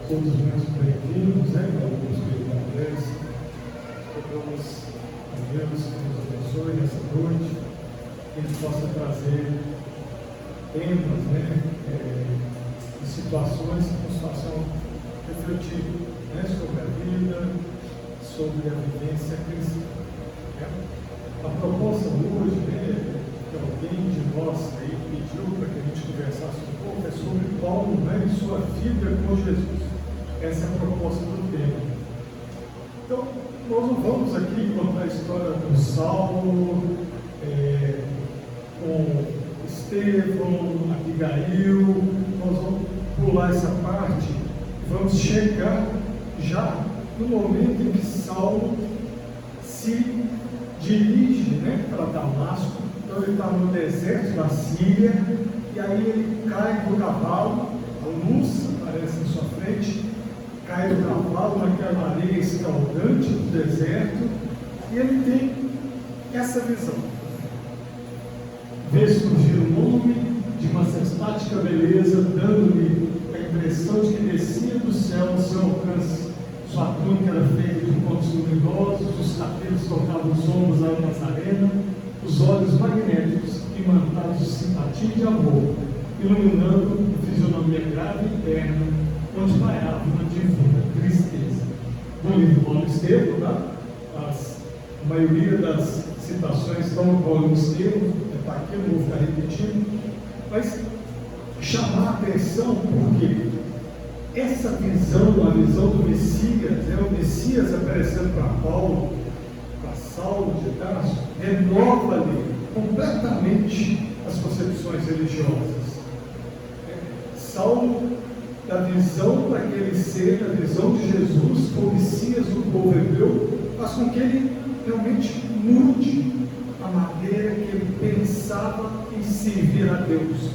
todos muito bem-vindos, né, alunos do Inglês. Vamos a Deus que nos abençoe nessa noite, que Ele possa trazer temas, né, e situações que nos façam refletir, né, sobre a vida, sobre a vivência cristã. Né? A proposta hoje, né, que alguém de nós aí pediu para que a gente conversasse um pouco, é sobre Paulo, né, e sua vida com Jesus. Essa é a proposta do tema. Então, nós não vamos aqui contar a história do Saulo, com Estevão, Abigail. Nós vamos pular essa parte e vamos chegar já no momento em que Saulo se dirige, né, para Damasco. Então ele está no deserto da Síria, e aí ele cai do cavalo, a luz aparece na sua frente, cai do cavalo naquela areia escaldante do deserto, e ele tem essa visão. Vê surgir um homem de majestade beleza, dando-lhe a impressão de que descia do céu ao seu alcance. Sua túnica era feita de pontos luminosos, os cabelos tocavam os ombros da Nazarena, os olhos magnéticos, imantados de simpatia e de amor, iluminando a fisionomia grave e terna, onde pairava uma divina tristeza. No livro Paulo Estevão, tá? A maioria das citações estão no Paulo Estevão, está aqui, eu não vou ficar repetindo, mas chamar a atenção porque essa visão, a visão do Messias, o Messias aparecendo para Paulo, para Saulo de Tarso, renova-lhe completamente as concepções religiosas. Saulo, da visão daquele ser, da visão de Jesus, como Messias do povo hebreu, faz com que ele realmente mude a maneira que ele pensava em servir a Deus.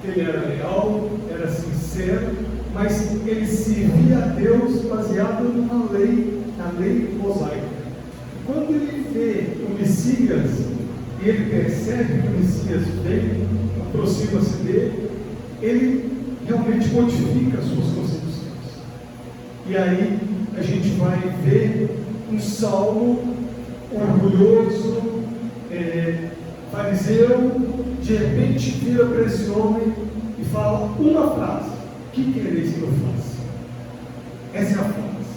Ele era leal, era sincero, mas ele servia a Deus baseado na lei mosaica. Quando ele vê o Messias, e ele percebe que o Messias vem, aproxima-se dele, ele realmente modifica as suas concepções. E aí a gente vai ver um Saulo orgulhoso, fariseu, de repente vira para esse homem e fala uma frase: que quereis que eu faça? Essa é a frase: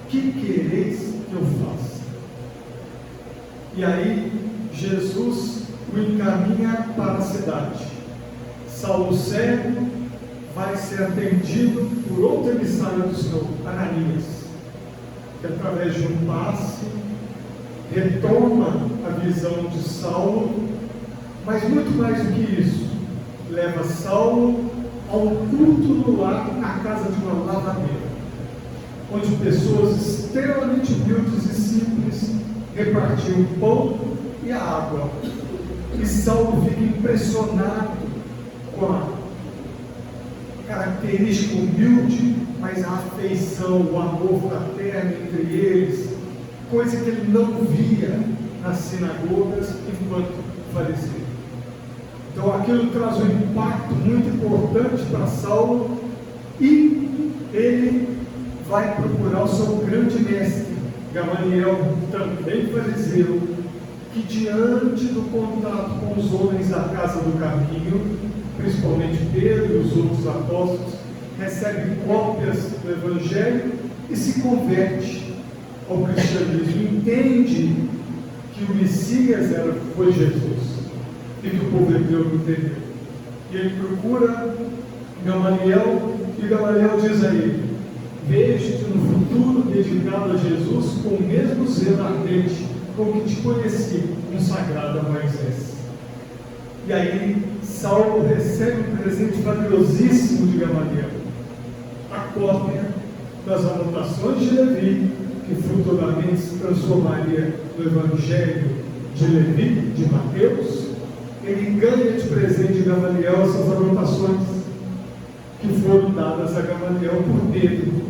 que quereis que eu faça? E aí Jesus o encaminha para a cidade. Saulo cego vai ser atendido por outro emissário do Senhor, Ananias, que através de um passe retoma a visão de Saulo, mas muito mais do que isso, leva Saulo ao culto no lar, na casa de uma lavadeira, onde pessoas extremamente humildes e simples repartiam o pão e a água. E Saulo fica impressionado com a característica humilde, mas a afeição, o amor fraterno entre eles, coisa que ele não via nas sinagogas enquanto fariseu. Então aquilo traz um impacto muito importante para Saulo, e ele vai procurar o seu grande mestre, Gamaliel, também fariseu, que diante do contato com os homens da casa do caminho, principalmente Pedro e os outros apóstolos, recebe cópias do Evangelho e se converte ao cristianismo, entende que o Messias foi Jesus, e que o povo hebreu não entendeu. E ele procura Gamaliel, e Gamaliel diz a ele: vejo-te no futuro dedicado a Jesus com o mesmo zelo ardente com que te conheci, consagrado a Moisés. E aí Saulo recebe um presente valiosíssimo de Gamaliel, a cópia das anotações de Levi, que futuramente se transformaria no Evangelho de Levi, de Mateus. Ele ganha de presente de Gamaliel essas anotações que foram dadas a Gamaliel por Pedro.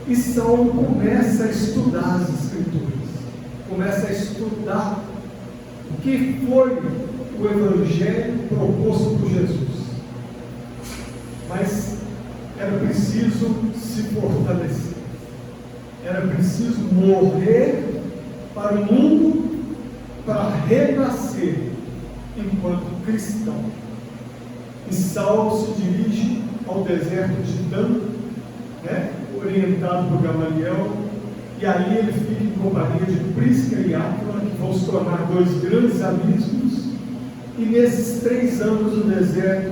E Saulo começa a estudar as Escrituras, começa a estudar o que foi o Evangelho proposto por Jesus. Mas era preciso se fortalecer, era preciso morrer para o mundo, para renascer enquanto cristão. E Saulo se dirige ao deserto de Dan, orientado por Gamaliel, e ali ele fica em companhia de Prisca e Áquila, que vão se tornar dois grandes amigos. E nesses 3 anos no deserto,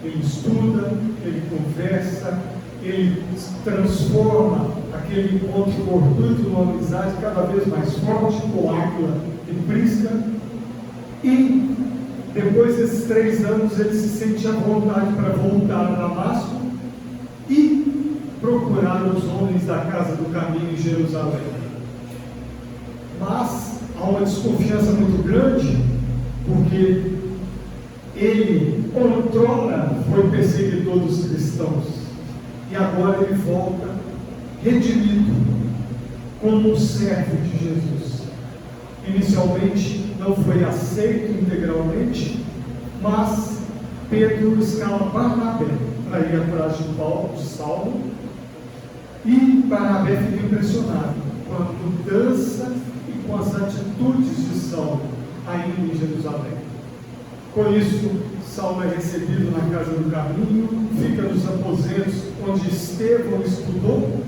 ele estuda, ele conversa, ele transforma aquele encontro fortuito numa amizade cada vez mais forte com Áquila e Prisca. E depois desses 3 anos ele se sente à vontade para voltar a Damasco e procurar os homens da casa do caminho em Jerusalém. Mas há uma desconfiança muito grande, porque ele outrora foi perseguidor dos cristãos, e agora ele volta redimido como um servo de Jesus. Inicialmente não foi aceito integralmente, mas Pedro escala Barnabé para ir atrás de Saulo, e Barnabé fica impressionado com a mudança e com as atitudes de Saulo ainda em Jerusalém. Com isso, Saulo é recebido na casa do caminho, fica nos aposentos onde Estevão estudou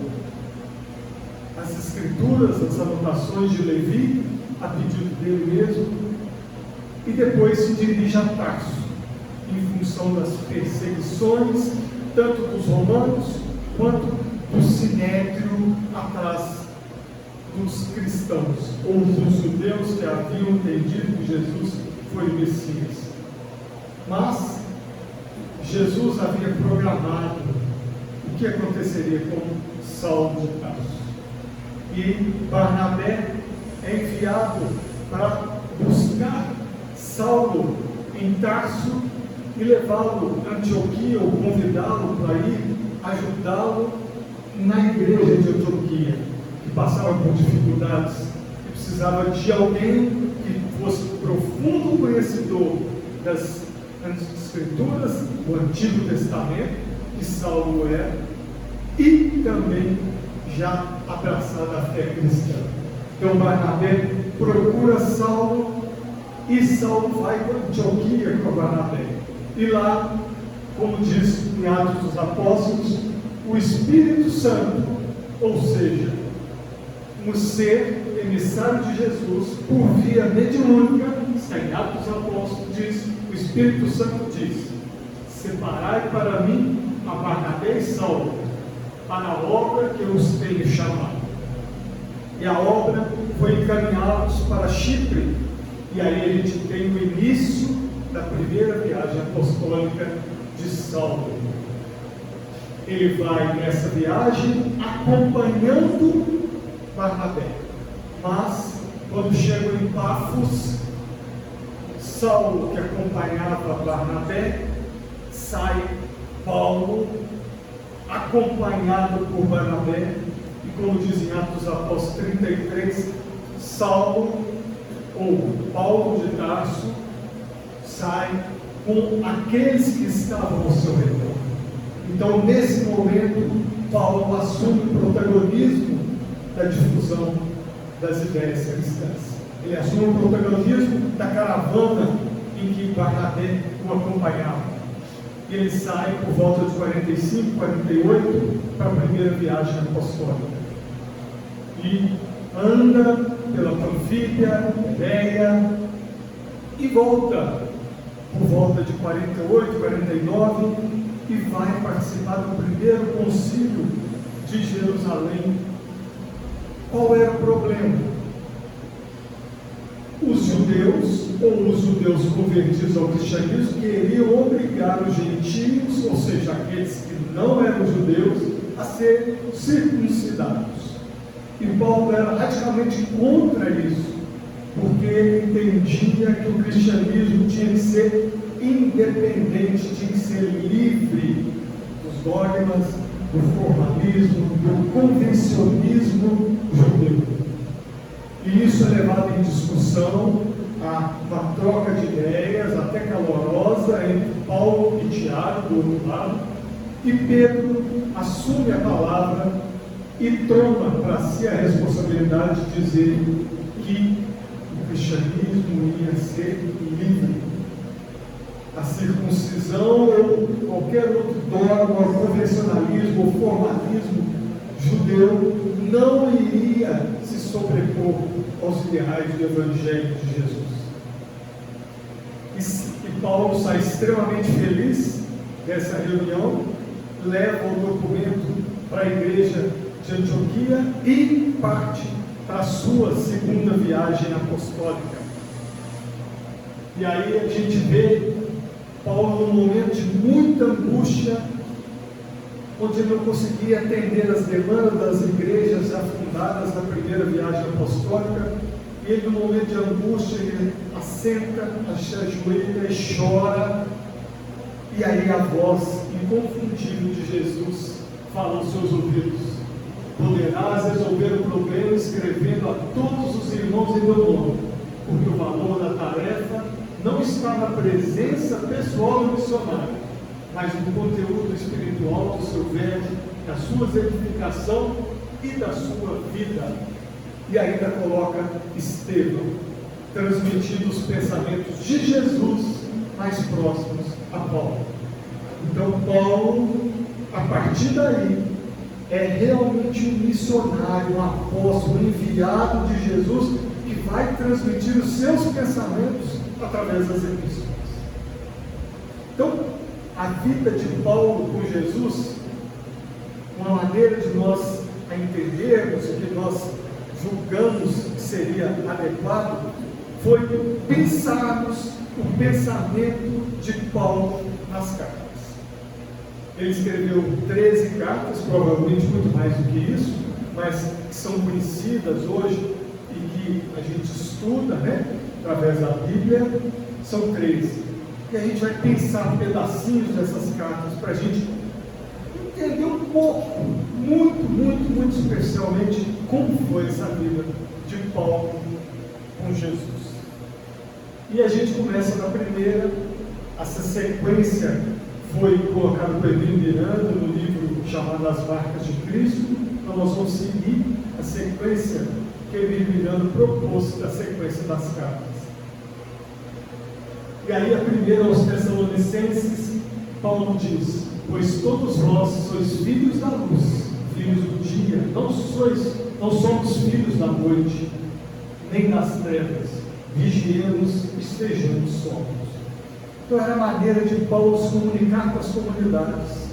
as escrituras, as anotações de Levi, a pedido dele mesmo, e depois se dirige a Tarso, em função das perseguições, tanto dos romanos, quanto do sinédrio atrás dos cristãos, ou dos judeus que haviam entendido que Jesus foi o Messias. Mas Jesus havia programado o que aconteceria com Saulo de Tarso. E Barnabé é enviado para buscar Saulo em Tarso e levá-lo a Antioquia, ou convidá-lo para ir ajudá-lo na igreja de Antioquia, que passava por dificuldades, que precisava de alguém que fosse profundo conhecedor das Escrituras, do Antigo Testamento, que Saulo era, e também já abraçado a fé cristã. Então Barnabé procura Saulo, e Saulo vai para Antioquia com Barnabé. E lá, como diz em Atos dos Apóstolos, o Espírito Santo, ou seja, um ser emissário de Jesus, por via mediúnica, em Atos dos Apóstolos diz, o Espírito Santo diz: separai para mim a Barnabé e Saulo, para a obra que eu os tenho chamado. E a obra foi encaminhá-los para Chipre, e aí a gente tem o início da primeira viagem apostólica de Saulo. Ele vai nessa viagem acompanhando Barnabé, mas quando chegam em Pafos, Saulo, que acompanhava Barnabé, sai Paulo, acompanhado por Barnabé, e como diz em Atos dos Apóstolos 33, Saulo, ou Paulo de Tarso, sai com aqueles que estavam ao seu redor. Então, nesse momento, Paulo assume o protagonismo da difusão das ideias cristãs. Ele assume o protagonismo da caravana em que Barnabé o acompanhava. E ele sai por volta de 45, 48 para a primeira viagem apostólica. E anda pela Panfília, Pérea, e volta por volta de 48, 49, e vai participar do primeiro concílio de Jerusalém. Qual era o problema? Os judeus, ou os judeus convertidos ao cristianismo, queriam obrigar os gentios, ou seja, aqueles que não eram judeus, a serem circuncidados. E Paulo era radicalmente contra isso, porque ele entendia que o cristianismo tinha que ser independente, tinha que ser livre dos dogmas, do formalismo, do convencionismo judeu. E isso é levado em discussão a uma troca de ideias até calorosa entre Paulo e Tiago, do outro lado, E Pedro assume a palavra e toma para si a responsabilidade de dizer que o cristianismo ia ser livre. A circuncisão ou qualquer outro dogma, convencionalismo ou formalismo judeu não iria se sobrepor aos ideais do Evangelho de Jesus. E Paulo sai extremamente feliz dessa reunião, leva o documento para a igreja de Antioquia e parte para a sua segunda viagem apostólica. E aí a gente vê Paulo num momento de muita angústia, onde ele não conseguia atender as demandas das igrejas já fundadas na primeira viagem apostólica, e ele, num momento de angústia, ele assenta, ajoelha e chora, e aí a voz inconfundível de Jesus fala aos seus ouvidos: poderás resolver o problema escrevendo a todos os irmãos em meu nome, porque o valor da tarefa não está na presença pessoal do missionário, mas no conteúdo espiritual do seu verbo, da sua edificação e da sua vida. E ainda coloca Estevão, transmitindo os pensamentos de Jesus mais próximos a Paulo. Então Paulo, a partir daí, é realmente um missionário, um apóstolo, um enviado de Jesus, que vai transmitir os seus pensamentos através das epístolas. Então, a vida de Paulo com Jesus, uma maneira de nós a entendermos o que nós julgamos que seria adequado, foi pensarmos o pensamento de Paulo nas cartas. Ele escreveu 13 cartas, provavelmente muito mais do que isso, mas que são conhecidas hoje e que a gente estuda, através da Bíblia. São 13. E a gente vai pensar pedacinhos dessas cartas para a gente entender um pouco, muito especialmente, como foi essa vida de Paulo com Jesus. E a gente começa na primeira. Essa sequência foi colocada por Emílio Miranda no livro chamado As Marcas de Cristo. Então nós vamos seguir a sequência que Emílio Miranda propôs da sequência das cartas. E aí a primeira aos Tessalonicenses, Paulo diz: pois todos vós sois filhos da luz, filhos do dia, não somos filhos da noite, nem das trevas, vigiemos e estejamos sóbrios. Então era a maneira de Paulo se comunicar com as comunidades,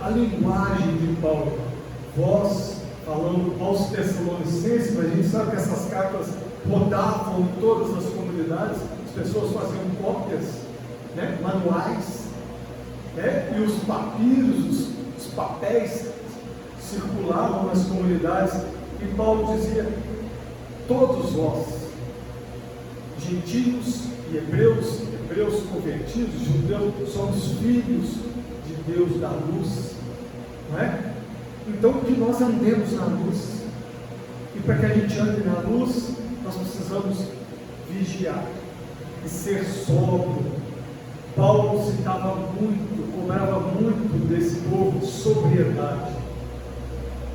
a linguagem de Paulo, vós, falando aos Tessalonicenses, mas a gente sabe que essas cartas rodavam em todas as comunidades, as pessoas faziam cópias, manuais, e os papiros, os papéis circulavam nas comunidades, e Paulo dizia: todos vós, gentios e hebreus convertidos, judeus, somos filhos de Deus da luz, Então que nós andemos na luz, e para que a gente ande na luz, nós precisamos vigiar e ser sóbrio. Paulo citava muito, cobrava muito desse povo de sobriedade.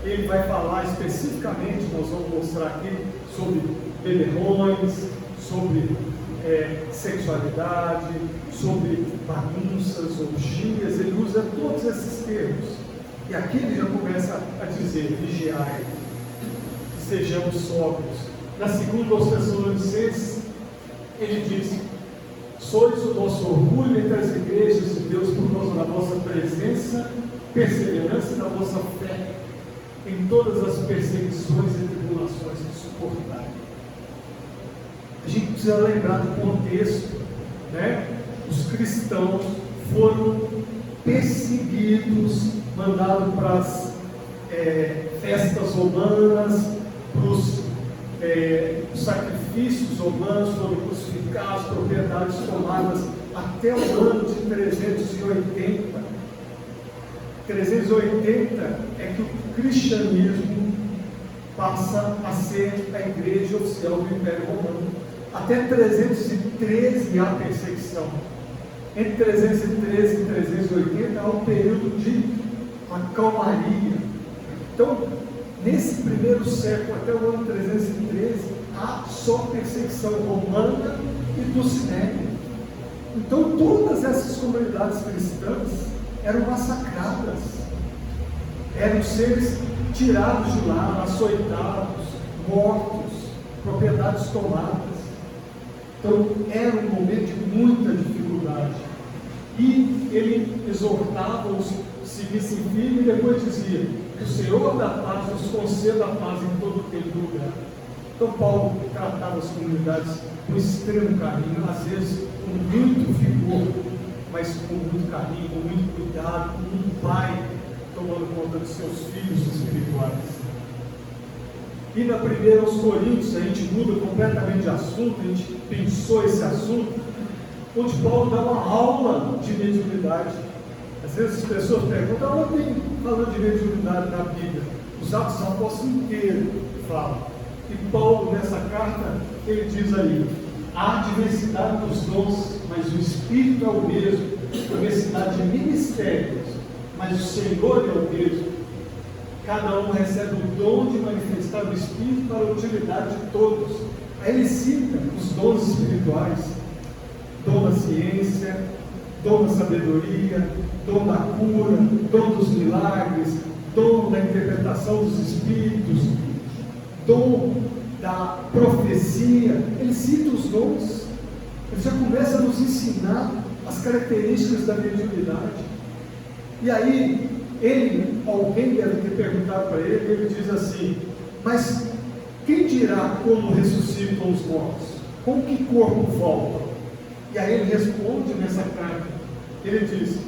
Ele vai falar especificamente, nós vamos mostrar aqui, sobre beberrões, sobre sexualidade, sobre bagunças, orgias. Ele usa todos esses termos. E aqui ele já começa a dizer: vigiai, sejamos sóbrios. Na segunda aos Tessalonicenses, ele diz: sois o nosso orgulho entre as igrejas de Deus por causa da vossa presença, perseverança e da vossa fé em todas as perseguições e tribulações que suportai. A gente precisa lembrar do contexto, Os cristãos foram perseguidos, mandados para as festas romanas, para os sacrifícios romanos, foram crucificados, propriedades tomadas até o ano de 380. 380 é que o cristianismo passa a ser a igreja oficial do Império Romano. Até 313 há perseguição. Entre 313 e 380 há um período de acalmaria. Então, nesse primeiro século, até o ano 313, há só perseguição romana e do Sinédrio. Então, todas essas comunidades cristãs eram massacradas, eram seres tirados de lá, açoitados, mortos, propriedades tomadas. Então, era um momento de muita dificuldade. E ele exortava os que seguissem firme e depois dizia: que o Senhor da paz nos conceda a paz em todo tempo e lugar. Então, Paulo tratava as comunidades com extremo carinho, às vezes com muito vigor, mas com muito carinho, com muito cuidado, como um pai tomando conta dos seus filhos espirituais. E na primeira aos Coríntios, a gente muda completamente de assunto, a gente pensou esse assunto, onde Paulo dá uma aula de mediunidade. Às vezes as pessoas perguntam: onde tem falando de mediunidade na Bíblia? Os Atos dos Apóstolos inteiros falam. E Paulo, nessa carta, ele diz aí: há diversidade dos dons, mas o Espírito é o mesmo, diversidade de ministérios, mas o Senhor é o mesmo. Cada um recebe o dom de manifestar o Espírito para a utilidade de todos. Aí ele cita os dons espirituais: dom da ciência, dom da sabedoria, dom da cura, dom dos milagres, dom da interpretação dos Espíritos, dom da profecia. Ele cita os dons. Ele já começa a nos ensinar as características da mediunidade. E aí, alguém deve ter perguntado para ele, ele diz assim: mas quem dirá como ressuscitam os mortos? Com que corpo voltam? E aí ele responde nessa carta, ele diz: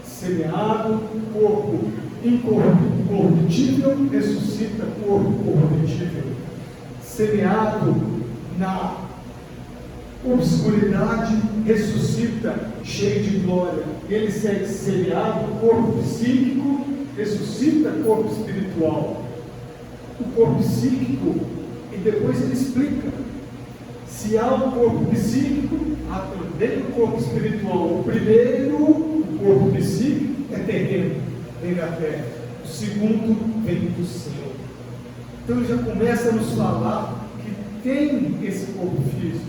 semeado, corpo incorruptível, ressuscita corpo corruptível. Semeado na obscuridade, ressuscita cheio de glória. Ele segue: semeado, corpo psíquico, ressuscita corpo espiritual. O corpo psíquico, e depois ele explica: se há um corpo psíquico, há também um corpo espiritual. O primeiro, o corpo psíquico, é terreno, vem da terra. O segundo vem do céu. Então ele já começa a nos falar que tem esse corpo físico,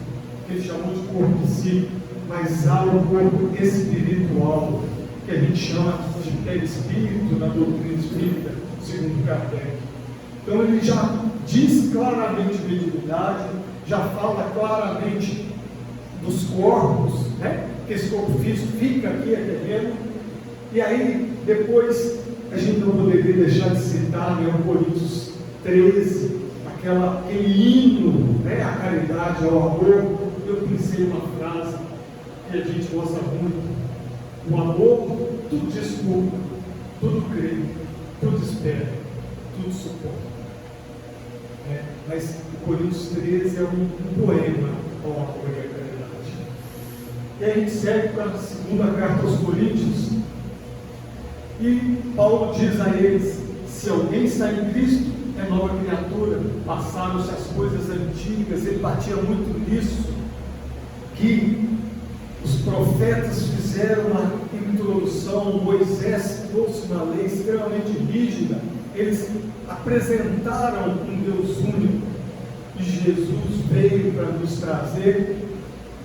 que ele chamou de corpo psíquico, mas há um corpo espiritual, que a gente chama de perispírito na doutrina espírita, segundo Kardec. Então ele já diz claramente mediunidade, já fala claramente dos corpos, né? Que esse corpo físico fica aqui, é terreno. E aí, depois, a gente não poderia deixar de citar, né, o Coríntios 13, aquele hino, né, à caridade, ao amor. Eu pensei uma frase que a gente gosta muito: o amor tudo desculpa, tudo crê, tudo espera, tudo suporta. Mas o Coríntios 13 é um poema ao amor e à caridade. E aí a gente segue para a segunda carta aos Coríntios, e Paulo diz a eles: se alguém está em Cristo, é nova criatura, passaram-se as coisas antigas. Ele batia muito nisso, que os profetas fizeram uma introdução, Moisés trouxe uma lei extremamente rígida, eles apresentaram um Deus único, e Jesus veio para nos trazer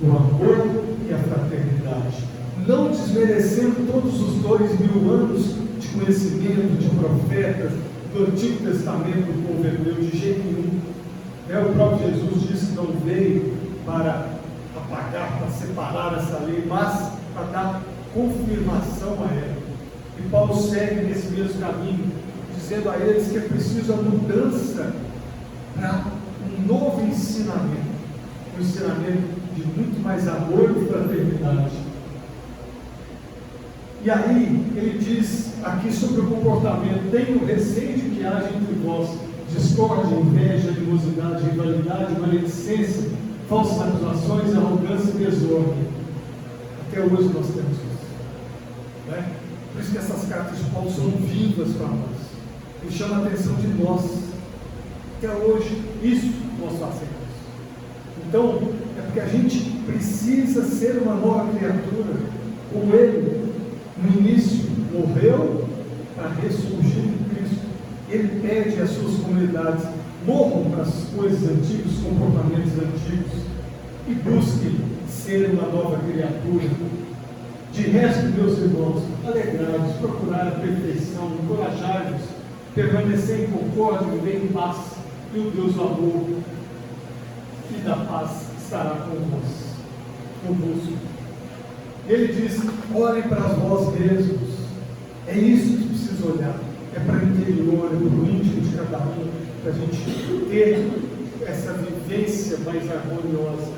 o amor e a fraternidade, não desmerecendo todos os 2000 anos de conhecimento de profetas do Antigo Testamento do povo hebreu, de jeito nenhum. O próprio Jesus disse que não veio para apagar, para separar essa lei, mas para dar confirmação a ela. E Paulo segue nesse mesmo caminho, dizendo a eles que é preciso a mudança para um novo ensinamento, um ensinamento de muito mais amor e fraternidade. E aí ele diz aqui sobre o comportamento: tenho receio de que haja entre vós discórdia, inveja, animosidade, rivalidade, maledicência, falsas acusações, arrogância e desordem. Até hoje nós temos isso, né? Por isso que essas cartas de Paulo são vivas para nós. Ele chama a atenção de nós. Até hoje, isso nós fazemos. Então, é porque a gente precisa ser uma nova criatura. Como ele, no início, morreu para ressurgir em Cristo, ele pede às suas comunidades: morram para as coisas antigas, os comportamentos antigos, e busquem ser uma nova criatura. De resto, meus irmãos, alegrai-vos, procurai a perfeição, encorajai-vos, permanecer em concórdia, viver em paz, e o Deus do amor e da paz estará convosco. Ele diz: olhem para vós mesmos. É isso que precisa olhar. É para o interior, é para o íntimo de cada um, para a gente ter essa vivência mais harmoniosa.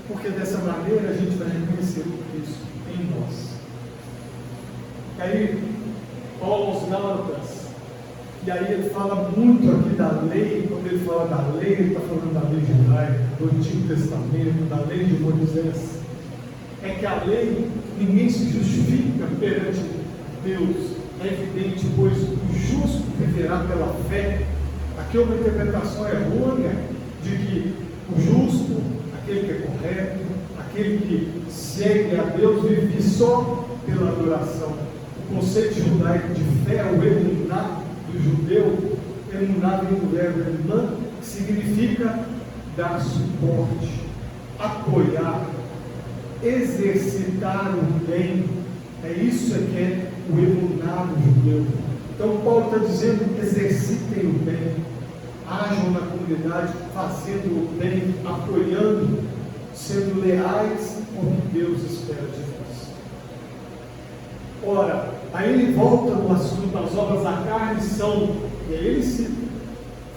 Porque dessa maneira a gente vai reconhecer o Cristo em nós. E aí, Paulo aos Gálatas, e aí ele fala muito aqui da lei. Quando ele fala da lei, ele está falando da lei judaica, do Antigo Testamento, da lei de Moisés. É que a lei, ninguém se justifica perante Deus, é evidente, pois o justo viverá pela fé. Aqui é uma interpretação errônea de que o justo, aquele que é correto, aquele que segue a Deus, vive só pela adoração. O conceito judaico de fé, o emuná do judeu, emuná vem do verbo emã, que significa dar suporte, apoiar, exercitar o bem. É isso que é o emuná do judeu. Então Paulo está dizendo: exercitem o bem, ajam na comunidade, fazendo o bem, apoiando, sendo leais ao que Deus espera de nós. Ora, aí ele volta no assunto das obras da carne, são, e aí ele cita: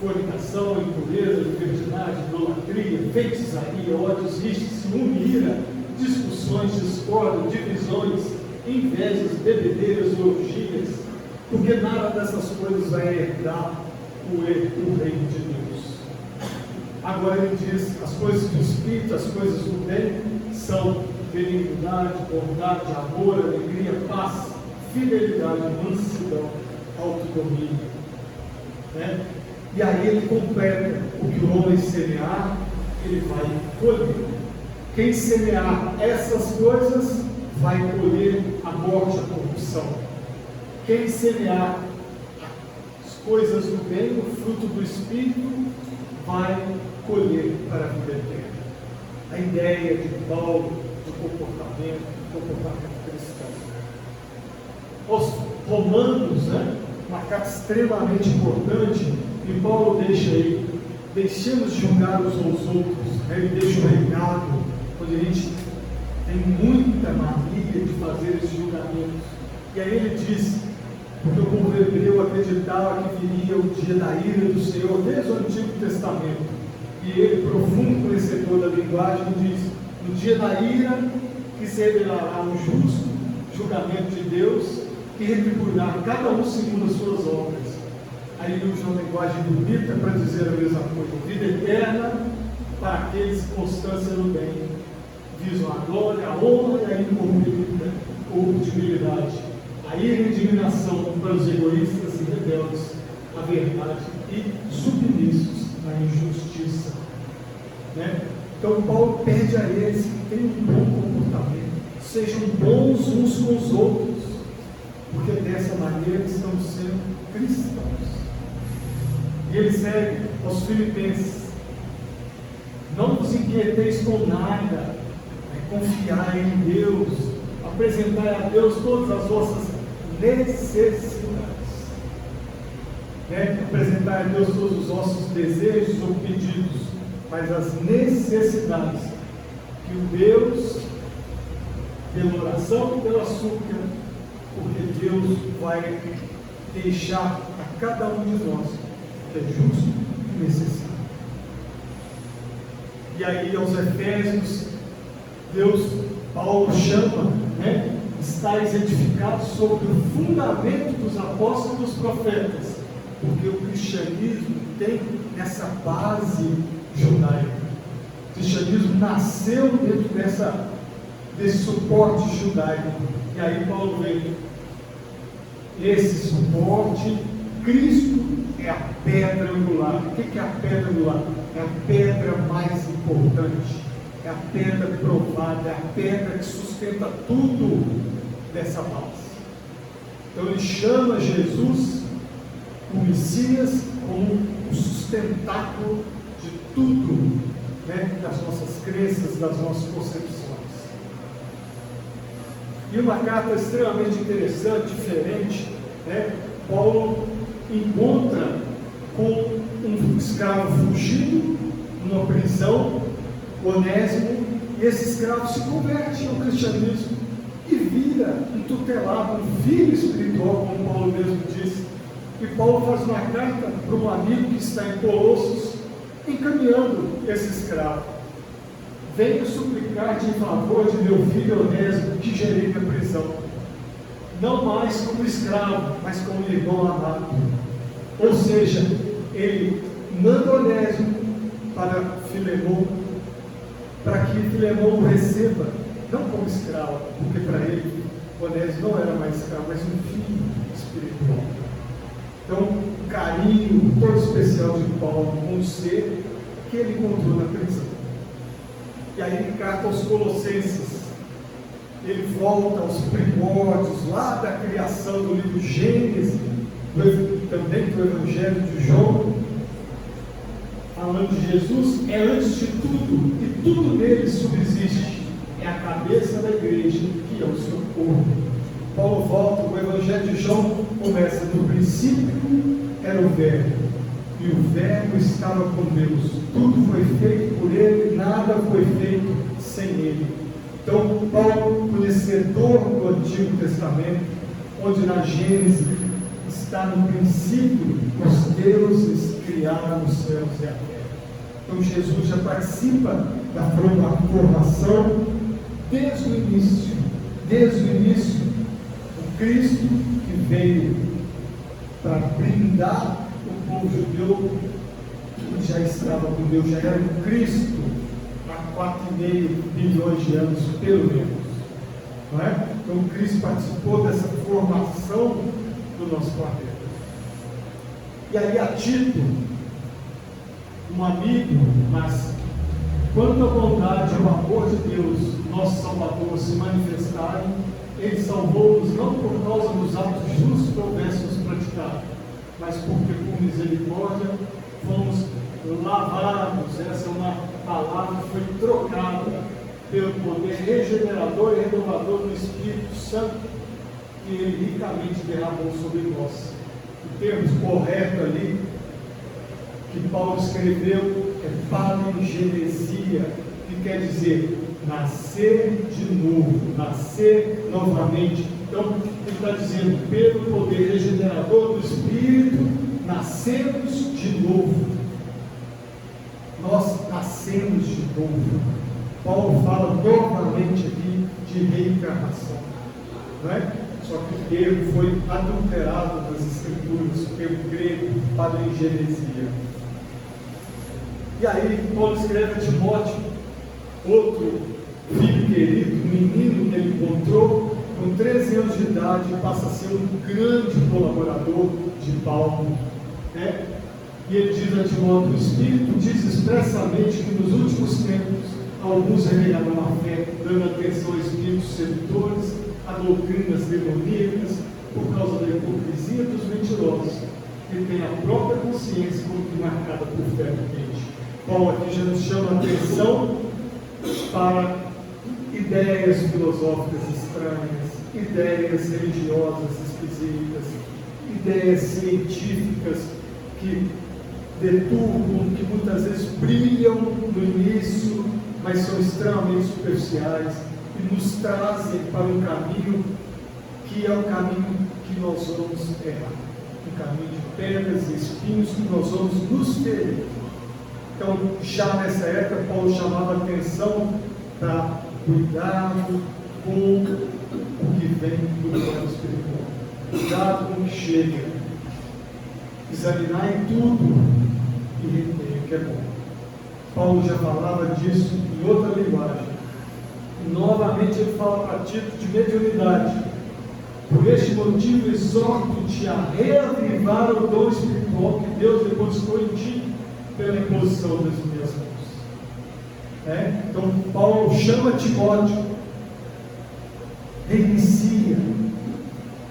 fornicação, impureza, libertinagem, idolatria, feitiçaria, ódios, rixas, ciúme, ira, discussões, discórdia, divisões, invejas, bebedeiras, orgias, porque nada dessas coisas vai herdar o reino de Deus. Agora ele diz: as coisas do Espírito, as coisas do bem, são benignidade, bondade, amor, alegria, paz, fidelidade, mansidão, autodomínio. Né? E aí ele completa: o que o homem semear, ele vai colher. Quem semear essas coisas vai colher a morte, a corrupção. Quem semear as coisas do bem, o fruto do Espírito, vai colher para a vida eterna. A ideia de Paulo, do comportamento cristão. Os Romanos, uma carta extremamente importante, e Paulo deixa aí: deixemos de julgar uns aos outros. Ele deixa o recado, onde a gente tem muita mania de fazer esses julgamentos. E aí ele diz: porque o povo hebreu acreditava que viria o dia da ira do Senhor desde o Antigo Testamento. E ele, profundo conhecedor da linguagem, diz: no dia da ira que se revelará o justo julgamento de Deus, que retribuirá cada um segundo as suas obras. Aí ele usa uma linguagem bonita para dizer a mesma coisa: vida eterna para aqueles que constância no bem, visam a glória, a honra e a incorruptibilidade, a ira e indignação para os egoístas e rebeldes, a verdade e submissos à injustiça. Então Paulo pede a eles que tenham um bom comportamento, sejam bons uns com os outros, porque dessa maneira estamos sendo cristãos. E ele segue aos Filipenses: não vos inquieteis com nada, confiai em Deus, apresentai a Deus todas as vossas necessidades. Apresentai a Deus todos os vossos desejos ou pedidos, mas as necessidades que o Deus, pela oração e pela súplica, porque Deus vai deixar a cada um de nós que é justo e necessário. E aí aos Efésios, Paulo chama, estáis edificados sobre o fundamento dos apóstolos e dos profetas, porque o cristianismo tem essa base judaica. O cristianismo nasceu dentro desse suporte judaico. E aí Paulo vem: esse suporte, Cristo é a pedra angular. O que é a pedra angular? É a pedra mais importante, é a pedra provada, é a pedra que sustenta tudo dessa base. Então ele chama Jesus, o Messias, como o sustentáculo de tudo, né, das nossas crenças, das nossas concepções. E uma carta extremamente interessante, diferente, né? Paulo encontra com um escravo fugido numa prisão, Onésimo, e esse escravo se converte ao cristianismo e vira um tutelado, um filho espiritual, como Paulo mesmo disse. E Paulo faz uma carta para um amigo que está em Colossos, encaminhando esse escravo: venho suplicar-te em favor de meu filho Onésimo, que gerei na prisão, não mais como escravo, mas como irmão amado. Ou seja, ele manda Onésimo para Filemão, para que Filemão o receba, não como escravo, porque para ele Onésimo não era mais escravo, mas um filho espiritual. Então, o carinho todo especial de Paulo com o ser que ele encontrou na prisão. E aí, carta aos Colossenses, ele volta aos primórdios, lá da criação do livro Gênesis, também do Evangelho de João, falando de Jesus, é antes de tudo, e tudo nele subsiste, é a cabeça da igreja, que é o seu corpo. Paulo volta, o Evangelho de João começa: no princípio era o Verbo, e o Verbo estava com Deus, tudo foi feito por ele, nada foi feito sem ele. Então, Paulo, conhecedor do Antigo Testamento, onde na Gênesis está no princípio, os deuses criaram os céus e a terra. Então, Jesus já participa da formação desde o início, o Cristo que veio para brindar o povo judeu, que já estava com Deus, já era o Cristo há 4,5 bilhões de anos, pelo menos. Não é? Então, Cristo participou dessa formação do nosso planeta. E aí, a Tito, um amigo, mas quando a bondade e o amor de Deus, nosso Salvador, se manifestarem, ele salvou-nos não por causa dos atos justos que houvéssemos praticado, mas porque por misericórdia fomos lavados. Essa é uma palavra que foi trocada pelo poder regenerador e renovador do Espírito Santo, que ele ricamente derramou sobre nós. O termo correto ali que Paulo escreveu é palingenesia, que quer dizer nascer de novo, nascer novamente. Então, ele está dizendo, pelo poder regenerador do Espírito, nascemos de novo. Nós nascemos de novo. Paulo fala novamente aqui de reencarnação, não é? Só que o termo foi adulterado nas Escrituras, o termo grego, palingenesia. E aí, Paulo escreve a Timóteo, outro filho querido, menino que ele encontrou, com 13 anos de idade, passa a ser um grande colaborador de Paulo, né? E ele diz a Timóteo: o Espírito diz expressamente que nos últimos tempos alguns renegarão a fé, dando atenção a espíritos sedutores, a doutrinas demoníacas, por causa da hipocrisia dos mentirosos, que têm a própria consciência como que marcada por fé quente. Paulo aqui já nos chama a atenção para ideias filosóficas estranhas, ideias religiosas esquisitas, ideias científicas que deturpam, que muitas vezes brilham no início, mas são extremamente superficiais e nos trazem para um caminho que é o caminho que nós vamos errar, um caminho de pedras e espinhos que nós vamos nos ferir. Então, já nessa época, Paulo chamava a atenção para cuidado com o que vem do plano espiritual, cuidado com o que chega, examinar em tudo e reter o que é bom. Paulo já falava disso em outra linguagem. E novamente ele fala para Tito de mediunidade. Por este motivo, exorto-te a reavivar o dom espiritual que Deus depositou em ti pela imposição das minhas mãos. Então Paulo chama Timóteo, reinicia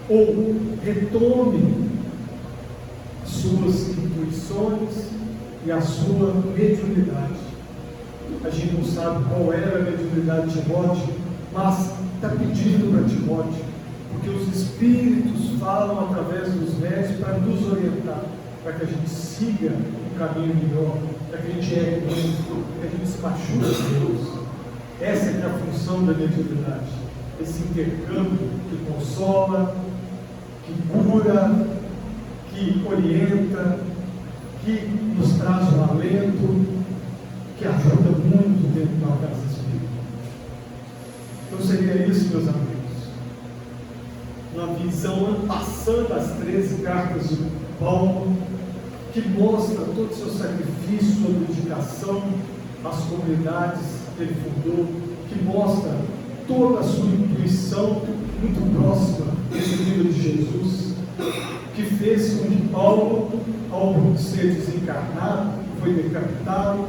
ou retome suas intuições e a sua mediunidade. A gente não sabe qual era a mediunidade de Timóteo, mas está pedindo para Timóteo, porque os Espíritos falam através dos médios para nos orientar, para que a gente siga um caminho melhor, para que a gente ergue menos, para que a gente se machuque Deus. Essa é a função da mediunidade, esse intercâmbio que consola, que cura, que orienta, que nos traz um alento, que ajuda muito dentro da casa espírita. Então seria isso, meus amigos, uma visão passando as 13 cartas de Paulo, que mostra todo o seu sacrifício, sua dedicação às comunidades que ele fundou, que mostra toda a sua intuição muito próxima desse livro de Jesus, que fez com que Paulo, ao ser desencarnado, foi decapitado,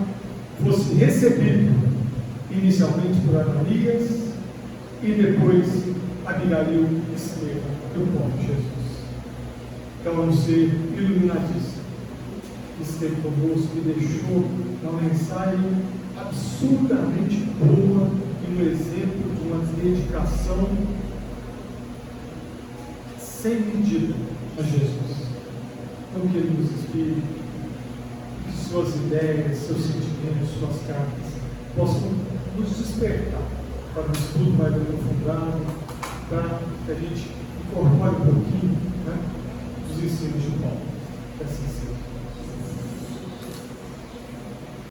fosse recebido inicialmente por Ananias e depois Abigail e Estevão do próprio Jesus. Então, é um ser iluminadíssimo que esteve conosco e deixou uma mensagem absurdamente boa e um exemplo de uma dedicação sem medida a Jesus. Então, que Ele nos inspire, que suas ideias, seus sentimentos, suas cartas possam nos despertar para um estudo mais aprofundado, para que a gente incorpore um pouquinho dos ensinos de Paulo. Que assim seja.